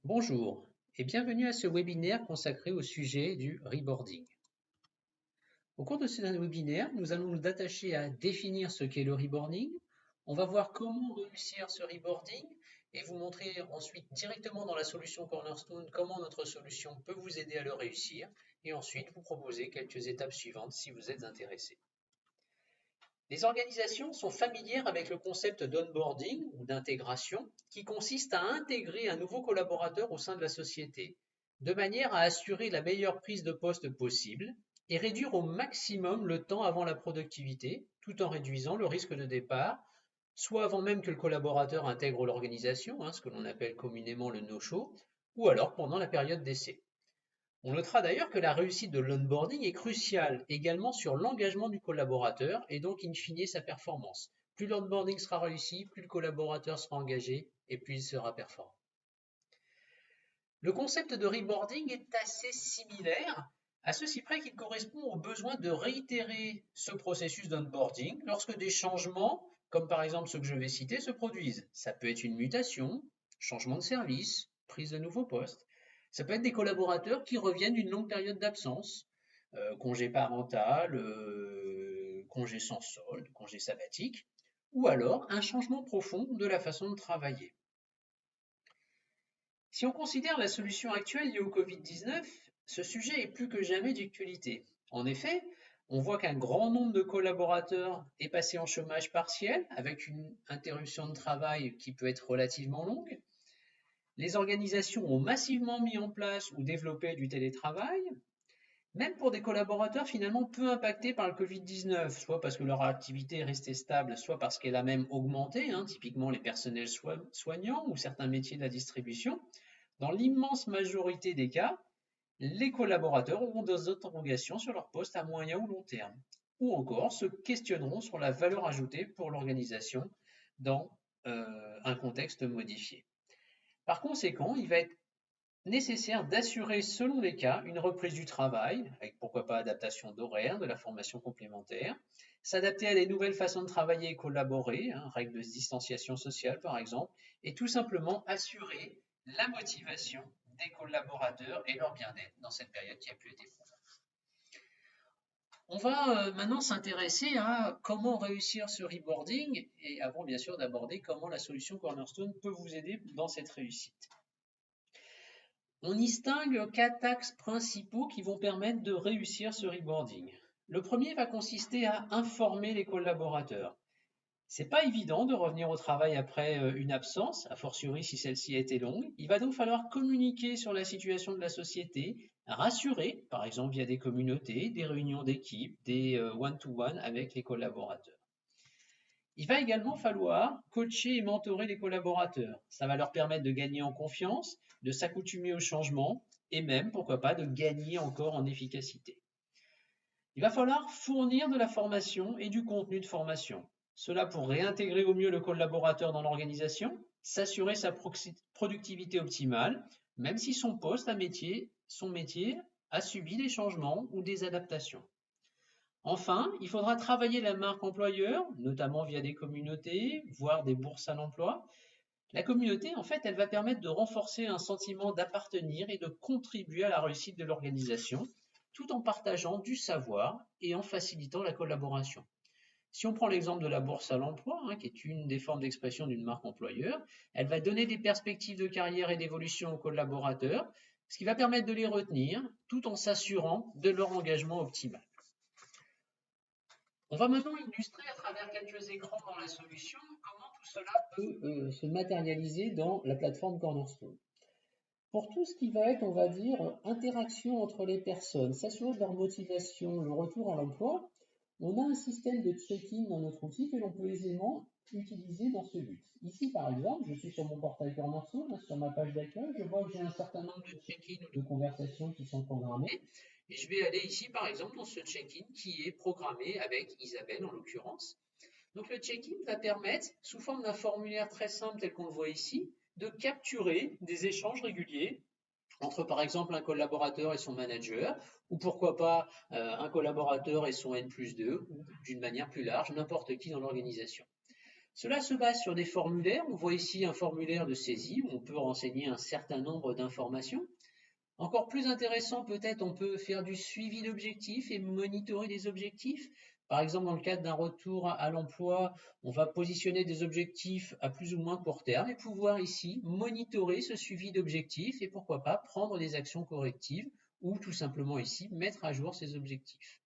Bonjour et bienvenue à ce webinaire consacré au sujet du reboarding. Au cours de ce webinaire, nous allons nous attacher à définir ce qu'est le reboarding. On va voir comment réussir ce reboarding et vous montrer ensuite directement dans la solution Cornerstone comment notre solution peut vous aider à le réussir et ensuite vous proposer quelques étapes suivantes si vous êtes intéressé. Les organisations sont familières avec le concept d'onboarding ou d'intégration qui consiste à intégrer un nouveau collaborateur au sein de la société, de manière à assurer la meilleure prise de poste possible et réduire au maximum le temps avant la productivité, tout en réduisant le risque de départ, soit avant même que le collaborateur intègre l'organisation, ce que l'on appelle communément le no-show, ou alors pendant la période d'essai. On notera d'ailleurs que la réussite de l'onboarding est cruciale également sur l'engagement du collaborateur et donc in fine sa performance. Plus l'onboarding sera réussi, plus le collaborateur sera engagé et plus il sera performant. Le concept de reboarding est assez similaire, à ceci près qu'il correspond au besoin de réitérer ce processus d'onboarding lorsque des changements, comme par exemple ceux que je vais citer, se produisent. Ça peut être une mutation, changement de service, prise de nouveau poste. Ça peut être des collaborateurs qui reviennent d'une longue période d'absence, congé parental, congé sans solde, congé sabbatique, ou alors un changement profond de la façon de travailler. Si on considère la solution actuelle liée au Covid-19, ce sujet est plus que jamais d'actualité. En effet, on voit qu'un grand nombre de collaborateurs est passé en chômage partiel avec une interruption de travail qui peut être relativement longue. Les organisations ont massivement mis en place ou développé du télétravail, même pour des collaborateurs finalement peu impactés par le Covid-19, soit parce que leur activité est restée stable, soit parce qu'elle a même augmenté, typiquement les personnels soignants ou certains métiers de la distribution. Dans l'immense majorité des cas, les collaborateurs auront des interrogations sur leur poste à moyen ou long terme, ou encore se questionneront sur la valeur ajoutée pour l'organisation dans un contexte modifié. Par conséquent, il va être nécessaire d'assurer, selon les cas, une reprise du travail, avec pourquoi pas adaptation d'horaire, de la formation complémentaire, s'adapter à des nouvelles façons de travailler et collaborer, règles de distanciation sociale par exemple, et tout simplement assurer la motivation des collaborateurs et leur bien-être dans cette période qui a pu être éprouvante. On va maintenant s'intéresser à comment réussir ce reboarding et avant bien sûr d'aborder comment la solution Cornerstone peut vous aider dans cette réussite. On distingue 4 axes principaux qui vont permettre de réussir ce reboarding. Le premier va consister à informer les collaborateurs. C'est pas évident de revenir au travail après une absence, a fortiori si celle-ci a été longue. Il va donc falloir communiquer sur la situation de la société, rassurer, par exemple via des communautés, des réunions d'équipe, des one-to-one avec les collaborateurs. Il va également falloir coacher et mentorer les collaborateurs. Ça va leur permettre de gagner en confiance, de s'accoutumer au changement et même, pourquoi pas, de gagner encore en efficacité. Il va falloir fournir de la formation et du contenu de formation. Cela pour réintégrer au mieux le collaborateur dans l'organisation, s'assurer sa productivité optimale, même si son poste son métier a subi des changements ou des adaptations. Enfin, il faudra travailler la marque employeur, notamment via des communautés, voire des bourses à l'emploi. La communauté, en fait, elle va permettre de renforcer un sentiment d'appartenir et de contribuer à la réussite de l'organisation, tout en partageant du savoir et en facilitant la collaboration. Si on prend l'exemple de la bourse à l'emploi, qui est une des formes d'expression d'une marque employeur, elle va donner des perspectives de carrière et d'évolution aux collaborateurs, ce qui va permettre de les retenir tout en s'assurant de leur engagement optimal. On va maintenant illustrer à travers quelques écrans dans la solution comment tout cela peut se matérialiser dans la plateforme Cornerstone. Pour tout ce qui va être, on va dire, interaction entre les personnes, s'assurer de leur motivation, le retour à l'emploi, on a un système de check-in dans notre outil que l'on peut aisément utiliser dans ce but. Ici, par exemple, je suis sur mon portail Cornerstone, sur ma page d'accueil, je vois que j'ai un certain nombre de check-in ou de conversations qui sont programmées. Et je vais aller ici, par exemple, dans ce check-in qui est programmé avec Isabelle en l'occurrence. Donc le check-in va permettre, sous forme d'un formulaire très simple tel qu'on le voit ici, de capturer des échanges réguliers entre par exemple un collaborateur et son manager, ou pourquoi pas un collaborateur et son N+2, ou d'une manière plus large, n'importe qui dans l'organisation. Cela se base sur des formulaires. On voit ici un formulaire de saisie où on peut renseigner un certain nombre d'informations. Encore plus intéressant, peut-être, on peut faire du suivi d'objectifs et monitorer des objectifs. Par exemple, dans le cadre d'un retour à l'emploi, on va positionner des objectifs à plus ou moins court terme et pouvoir ici monitorer ce suivi d'objectifs et pourquoi pas prendre des actions correctives ou tout simplement ici mettre à jour ces objectifs.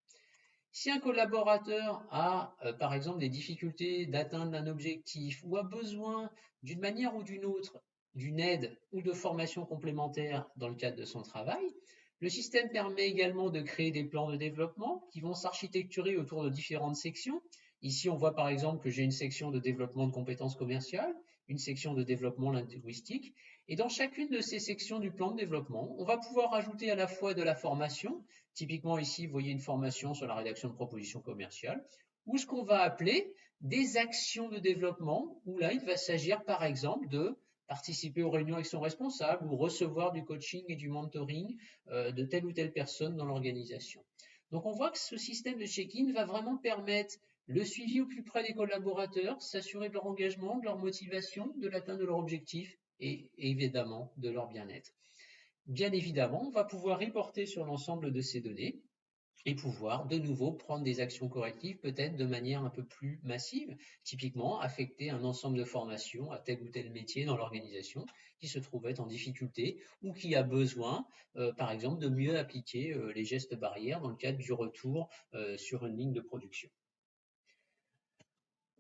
Si un collaborateur a, par exemple, des difficultés d'atteindre un objectif ou a besoin d'une manière ou d'une autre d'une aide ou de formation complémentaire dans le cadre de son travail, le système permet également de créer des plans de développement qui vont s'architecturer autour de différentes sections. Ici, on voit par exemple que j'ai une section de développement de compétences commerciales, une section de développement linguistique, et dans chacune de ces sections du plan de développement, on va pouvoir ajouter à la fois de la formation. Typiquement ici, vous voyez une formation sur la rédaction de propositions commerciales, ou ce qu'on va appeler des actions de développement, où là, il va s'agir par exemple de participer aux réunions avec son responsable ou recevoir du coaching et du mentoring de telle ou telle personne dans l'organisation. Donc on voit que ce système de check-in va vraiment permettre le suivi au plus près des collaborateurs, s'assurer de leur engagement, de leur motivation, de l'atteinte de leur objectif et évidemment de leur bien-être. Bien évidemment, on va pouvoir reporter sur l'ensemble de ces données et pouvoir de nouveau prendre des actions correctives peut-être de manière un peu plus massive, typiquement affecter un ensemble de formations à tel ou tel métier dans l'organisation qui se trouve être en difficulté ou qui a besoin, par exemple, de mieux appliquer les gestes barrières dans le cadre du retour sur une ligne de production.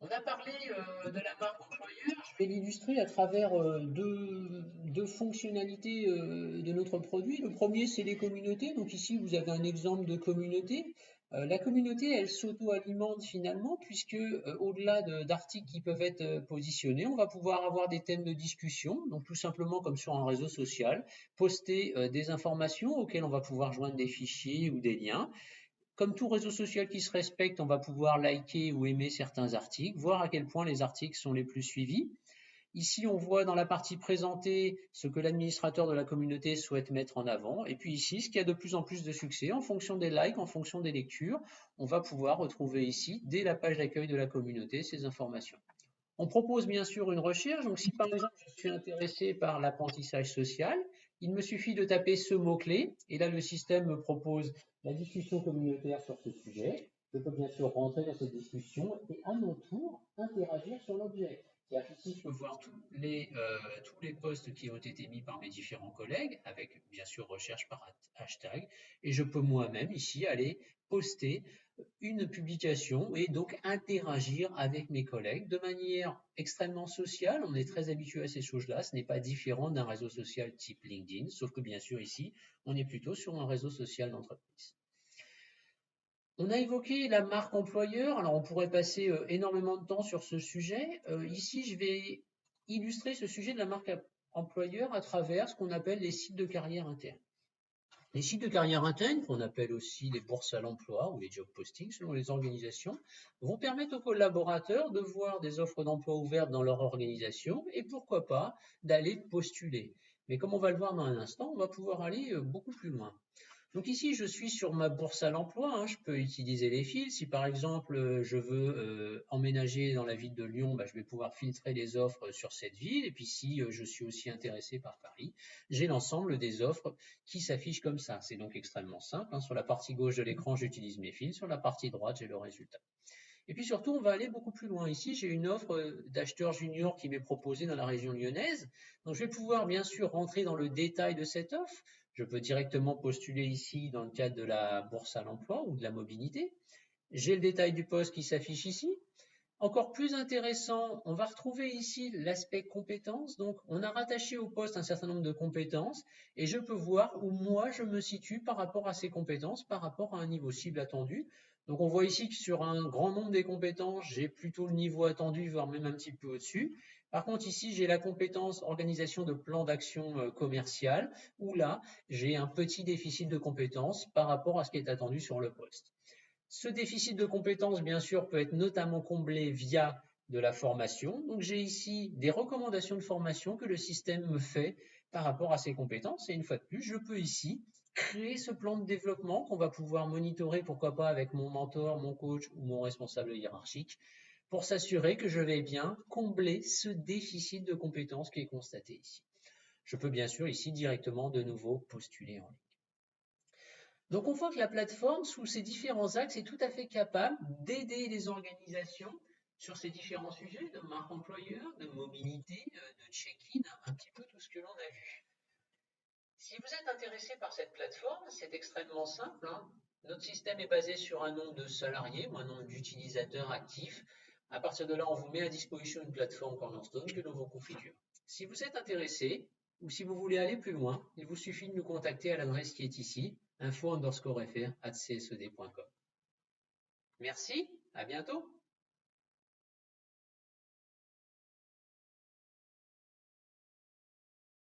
On a parlé de la marque employeur, je vais l'illustrer à travers deux fonctionnalités de notre produit. Le premier, c'est les communautés. Donc ici, vous avez un exemple de communauté. La communauté, elle s'auto-alimente finalement, puisque au-delà d'articles qui peuvent être positionnés, on va pouvoir avoir des thèmes de discussion, donc tout simplement comme sur un réseau social, poster des informations auxquelles on va pouvoir joindre des fichiers ou des liens. Comme tout réseau social qui se respecte, on va pouvoir liker ou aimer certains articles, voir à quel point les articles sont les plus suivis. Ici, on voit dans la partie présentée ce que l'administrateur de la communauté souhaite mettre en avant. Et puis ici, ce qui a de plus en plus de succès, en fonction des likes, en fonction des lectures, on va pouvoir retrouver ici, dès la page d'accueil de la communauté, ces informations. On propose bien sûr une recherche. Donc si par exemple je suis intéressé par l'apprentissage social, il me suffit de taper ce mot-clé et là le système me propose la discussion communautaire sur ce sujet. Je peux bien sûr rentrer dans cette discussion et à mon tour interagir sur l'objet. Ici, je peux voir tous les posts qui ont été mis par mes différents collègues, avec bien sûr recherche par hashtag, et je peux moi-même ici aller poster une publication et donc interagir avec mes collègues de manière extrêmement sociale. On est très habitué à ces choses-là. Ce n'est pas différent d'un réseau social type LinkedIn, sauf que bien sûr ici, on est plutôt sur un réseau social d'entreprise. On a évoqué la marque employeur. Alors on pourrait passer énormément de temps sur ce sujet. Ici, je vais illustrer ce sujet de la marque employeur à travers ce qu'on appelle les sites de carrière interne. Les sites de carrière interne, qu'on appelle aussi les bourses à l'emploi ou les job postings selon les organisations, vont permettre aux collaborateurs de voir des offres d'emploi ouvertes dans leur organisation et pourquoi pas d'aller postuler. Mais comme on va le voir dans un instant, on va pouvoir aller beaucoup plus loin. Donc ici, je suis sur ma bourse à l'emploi, hein, je peux utiliser les fils. Si par exemple, je veux emménager dans la ville de Lyon, bah, je vais pouvoir filtrer les offres sur cette ville. Et puis si je suis aussi intéressé par Paris, j'ai l'ensemble des offres qui s'affichent comme ça. C'est donc extrêmement simple, hein. Sur la partie gauche de l'écran, j'utilise mes fils. Sur la partie droite, j'ai le résultat. Et puis surtout, on va aller beaucoup plus loin. Ici, j'ai une offre d'acheteur junior qui m'est proposée dans la région lyonnaise. Donc, je vais pouvoir bien sûr rentrer dans le détail de cette offre. Je peux directement postuler ici dans le cadre de la bourse à l'emploi ou de la mobilité. J'ai le détail du poste qui s'affiche ici. Encore plus intéressant, on va retrouver ici l'aspect compétences. Donc, on a rattaché au poste un certain nombre de compétences et je peux voir où moi je me situe par rapport à ces compétences, par rapport à un niveau cible attendu. Donc, on voit ici que sur un grand nombre des compétences, j'ai plutôt le niveau attendu, voire même un petit peu au-dessus. Par contre, ici, j'ai la compétence organisation de plan d'action commercial, où là, j'ai un petit déficit de compétences par rapport à ce qui est attendu sur le poste. Ce déficit de compétences, bien sûr, peut être notamment comblé via de la formation. Donc, j'ai ici des recommandations de formation que le système me fait par rapport à ces compétences. Et une fois de plus, je peux ici créer ce plan de développement qu'on va pouvoir monitorer, pourquoi pas, avec mon mentor, mon coach ou mon responsable hiérarchique pour s'assurer que je vais bien combler ce déficit de compétences qui est constaté ici. Je peux bien sûr ici directement de nouveau postuler en ligne. Donc on voit que la plateforme, sous ses différents axes, est tout à fait capable d'aider les organisations sur ces différents sujets de marque employeur, de mobilité, de check-in, un petit peu tout ce que l'on a vu. Si vous êtes intéressé par cette plateforme, c'est extrêmement simple, hein. Notre système est basé sur un nombre de salariés ou un nombre d'utilisateurs actifs. À partir de là, on vous met à disposition une plateforme Cornerstone que l'on vous configure. Si vous êtes intéressé ou si vous voulez aller plus loin, il vous suffit de nous contacter à l'adresse qui est ici, info_fr@csed.com. Merci, à bientôt.